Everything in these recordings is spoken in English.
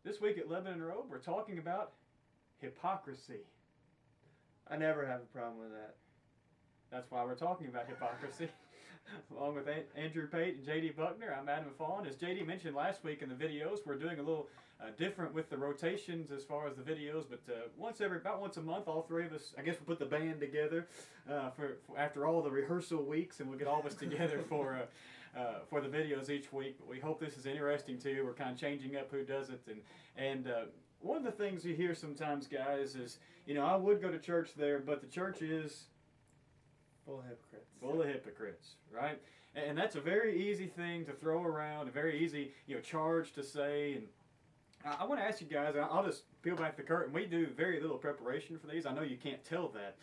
This week at Lebanon Road, we're talking about hypocrisy. I never have a problem with that. That's why we're talking about hypocrisy. Along with Andrew Pate and J.D. Buckner, I'm Adam Fawn. As J.D. mentioned last week in the videos, we're doing a little different with the rotations as far as the videos, but about once a month, all three of us, I guess we'll put the band together for after all the rehearsal weeks, and we'll get all of us together for the videos each week. But we hope this is interesting to you. We're kind of changing up who does it, and one of the things you hear sometimes, guys, is, I would go to church there, but the church is full of hypocrites. Full of hypocrites, right? And that's a very easy thing to throw around, a very easy, charge to say. And I want to ask you guys, I'll just peel back the curtain. We do very little preparation for these. I know you can't tell that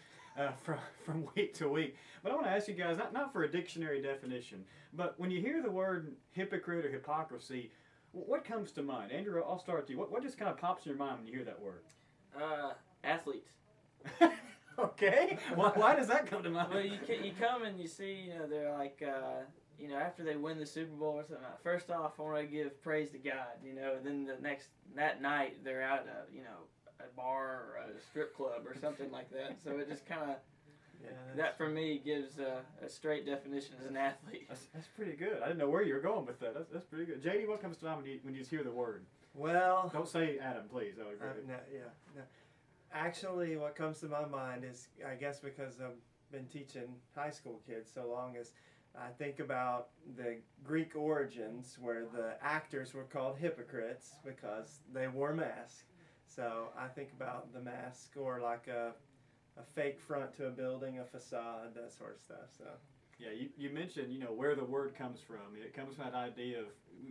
from week to week. But I want to ask you guys, not for a dictionary definition, but when you hear the word hypocrite or hypocrisy, what comes to mind? Andrew, I'll start with you. What just kind of pops in your mind when you hear that word? Athletes. Okay. Why does that come to mind? Well, you come and you see, they're like, after they win the Super Bowl or something. First off, I want to give praise to God, and then that night they're out at a bar or a strip club or something like that. So it just kind of, that for me gives a straight definition as an athlete. That's pretty good. I didn't know where you were going with that. That's pretty good. JD, what comes to mind when you just hear the word? Well, don't say Adam, please. That would be great. No. Actually, what comes to my mind is, I guess because I've been teaching high school kids so long, is I think about the Greek origins where the actors were called hypocrites because they wore masks. So I think about the mask, or like a fake front to a building, a facade, that sort of stuff. So. Yeah, you mentioned, where the word comes from. It comes from that idea of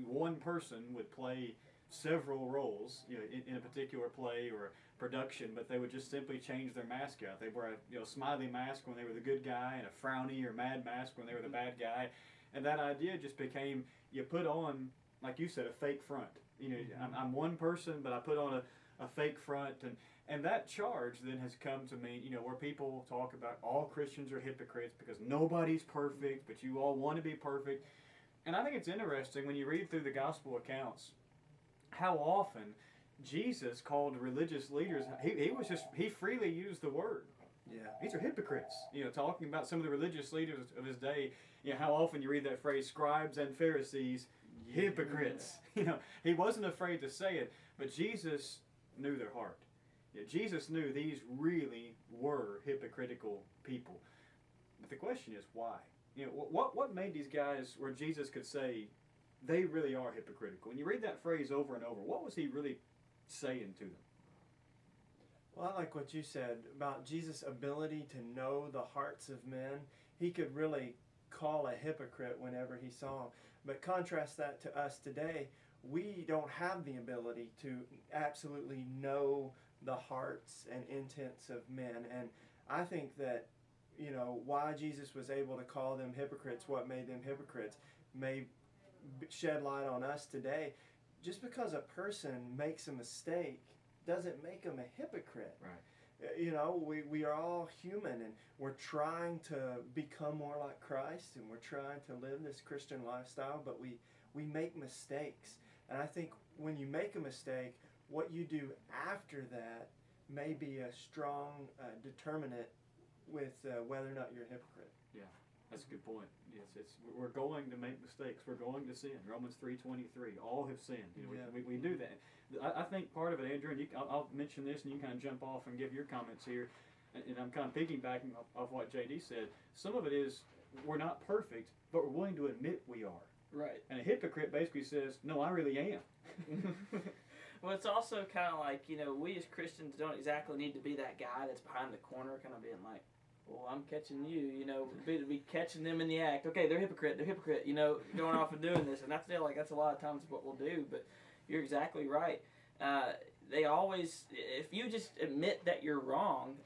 one person would play several roles, in a particular play or production, but they would just simply change their mask out. They wear a smiley mask when they were the good guy, and a frowny or mad mask when they were the bad guy. And that idea just became, you put on, like you said, a fake front. I'm one person, but I put on a fake front, and that charge then has come to mean, where people talk about all Christians are hypocrites because nobody's perfect, but you all want to be perfect. And I think it's interesting when you read through the gospel accounts how often Jesus called religious leaders, he freely used the word. Yeah. These are hypocrites. Talking about some of the religious leaders of his day, how often you read that phrase, scribes and Pharisees, hypocrites. He wasn't afraid to say it, but Jesus knew their heart. Jesus knew these really were hypocritical people. But the question is, why? What made these guys where Jesus could say, they really are hypocritical? When you read that phrase over and over, what was he really saying to them? Well, I like what you said about Jesus' ability to know the hearts of men. He could really call a hypocrite whenever he saw him. But contrast that to us today. We don't have the ability to absolutely know the hearts and intents of men. And I think that, why Jesus was able to call them hypocrites, what made them hypocrites, may shed light on us today. Just because a person makes a mistake doesn't make them a hypocrite. Right. We are all human, and we're trying to become more like Christ, and we're trying to live this Christian lifestyle, but we make mistakes. And I think when you make a mistake, what you do after that may be a strong determinant with whether or not you're a hypocrite. Yeah. That's a good point. Yes, we're going to make mistakes. We're going to sin. Romans 3:23. All have sinned. We do that. I think part of it, Andrew, and I'll mention this, and you kind of jump off and give your comments here. And I'm kind of piggybacking off what J.D. said. Some of it is we're not perfect, but we're willing to admit we are. Right. And a hypocrite basically says, "No, I really am." Well, it's also kind of like, we as Christians don't exactly need to be that guy that's behind the corner, kind of being like, well, I'm catching you, be catching them in the act. Okay, they're hypocrite, going off and doing this. And that's a lot of times what we'll do, but you're exactly right. They always, if you just admit that you're wrong,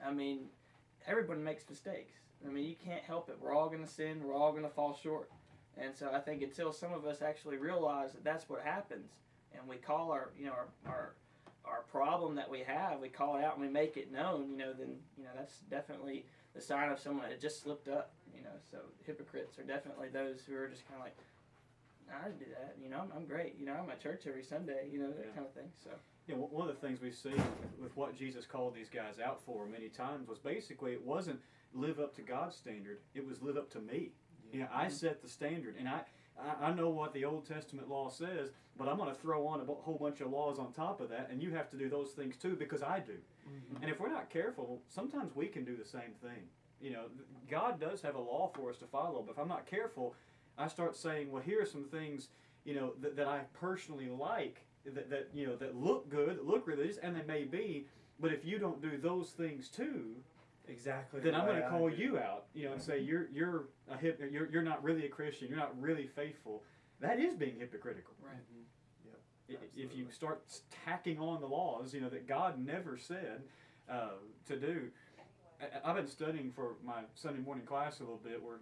everyone makes mistakes. You can't help it. We're all going to sin. We're all going to fall short. And so I think until some of us actually realize that that's what happens, and we call our problem that we have, we call it out and we make it known, then that's definitely the sign of someone that just slipped up. So hypocrites are definitely those who are just kind of like, I didn't do that. You know, I'm great. You know, I'm at church every Sunday. You know, that kind of thing. So. Yeah, one of the things we see with what Jesus called these guys out for many times was basically it wasn't live up to God's standard; it was live up to me. You know, I set the standard, and I know what the Old Testament law says, but I'm going to throw on a whole bunch of laws on top of that, and you have to do those things too because I do. And if we're not careful, sometimes we can do the same thing. You know, God does have a law for us to follow, but if I'm not careful, I start saying, well, here are some things, you know, that I personally like, that you know, that look good, that look religious, and they may be, but if you don't do those things too, exactly, then I'm going to call you out, you know, and say you're not really a Christian, you're not really faithful. That is being hypocritical. Right. If you start tacking on the laws, you know, that God never said to do. I've been studying for my Sunday morning class a little bit. We're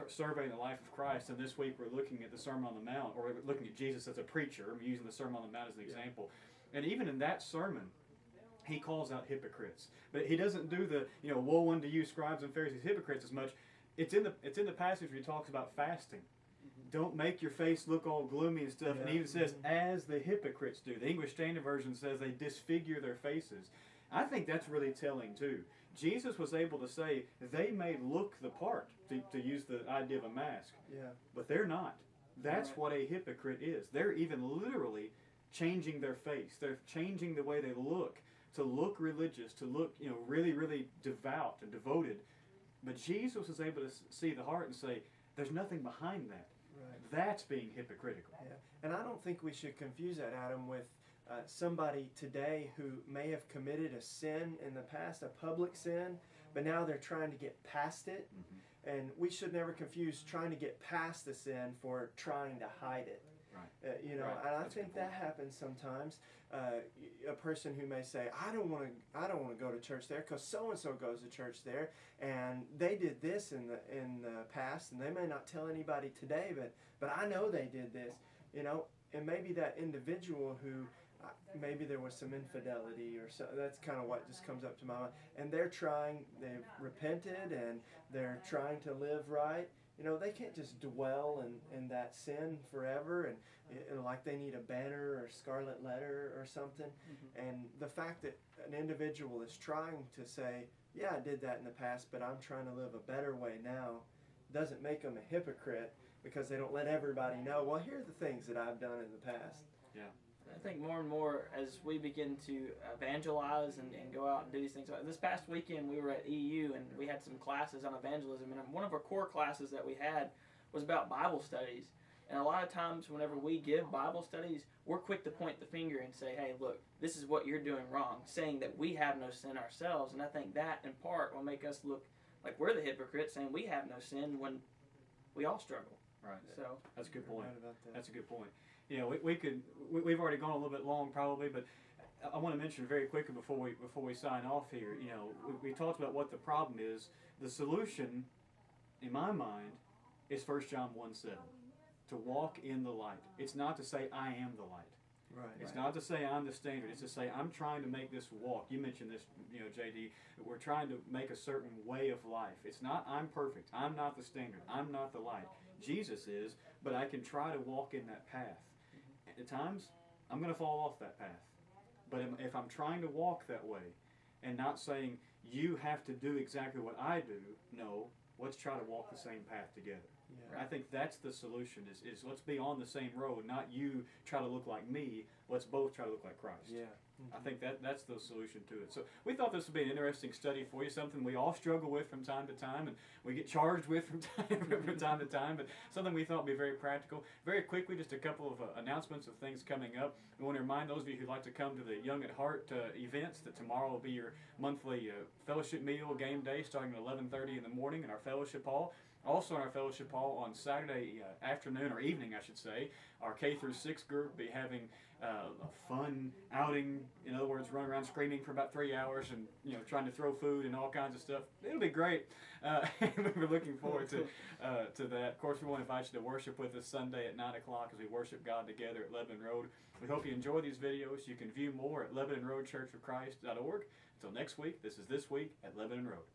surveying the life of Christ, and this week we're looking at the Sermon on the Mount, or we're looking at Jesus as a preacher. I'm using the Sermon on the Mount as an example. And even in that sermon, he calls out hypocrites. But he doesn't do the, you know, woe unto you, scribes and Pharisees, hypocrites, as much. It's in the passage where he talks about fasting. Don't make your face look all gloomy and stuff. And he even says, as the hypocrites do. The English Standard Version says they disfigure their faces. I think that's really telling too. Jesus was able to say they may look the part, to use the idea of a mask, but they're not. That's what a hypocrite is. They're even literally changing their face. They're changing the way they look to look religious, to look, you know, really, really devout and devoted. But Jesus was able to see the heart and say, there's nothing behind that. Right. That's being hypocritical. Yeah. And I don't think we should confuse that, Adam, with somebody today who may have committed a sin in the past, a public sin, but now they're trying to get past it. And we should never confuse trying to get past the sin for trying to hide it. Right. You know, and I think that happens sometimes. A person who may say, I don't want to go to church there because so and so goes to church there, and they did this in the past, and they may not tell anybody today, but I know they did this. You know, and maybe that individual who maybe there was some infidelity or so. That's kind of what just comes up to my mind. And they've repented and they're trying to live right. You know, they can't just dwell in that sin forever and like they need a banner or scarlet letter or something. And the fact that an individual is trying to say, yeah, I did that in the past, but I'm trying to live a better way now, doesn't make them a hypocrite because they don't let everybody know, well, here are the things that I've done in the past. Yeah. I think more and more as we begin to evangelize and go out and do these things. This past weekend we were at EU and we had some classes on evangelism, and one of our core classes that we had was about Bible studies. And a lot of times whenever we give Bible studies, we're quick to point the finger and say, hey, look, this is what you're doing wrong, saying that we have no sin ourselves. And I think that in part will make us look like we're the hypocrites, saying we have no sin when we all struggle. Right. So that's a good point. Right about that. That's a good point. You know, we've already gone a little bit long probably, but I want to mention very quickly before we sign off here. You know, we talked about what the problem is. The solution, in my mind, is 1 John 1:7, to walk in the light. It's not to say I am the light. Right. It's not to say I'm the standard. It's to say I'm trying to make this walk. You mentioned this, you know, JD. We're trying to make a certain way of life. It's not I'm perfect. I'm not the standard. I'm not the light. Jesus is, but I can try to walk in that path. At times, I'm going to fall off that path. But if I'm trying to walk that way and not saying you have to do exactly what I do, no, let's try to walk the same path together. Yeah. I think that's the solution is let's be on the same road, not you try to look like me. Let's both try to look like Christ. Yeah. I think that's the solution to it. So we thought this would be an interesting study for you, something we all struggle with from time to time, and we get charged with from time to time, but something we thought would be very practical. Very quickly, just a couple of announcements of things coming up. We want to remind those of you who'd like to come to the Young at Heart events that tomorrow will be your monthly fellowship meal game day starting at 11:30 in the morning in our fellowship hall. Also in our fellowship hall on Saturday afternoon, or evening I should say, our K through 6 group will be having a fun outing. In other words, running around screaming for about 3 hours and, you know, trying to throw food and all kinds of stuff. It'll be great. We're looking forward to that. Of course, we want to invite you to worship with us Sunday at 9 o'clock as we worship God together at Lebanon Road. We hope you enjoy these videos. You can view more at LebanonRoadChurchofChrist.org. Until next week, this is This Week at Lebanon Road.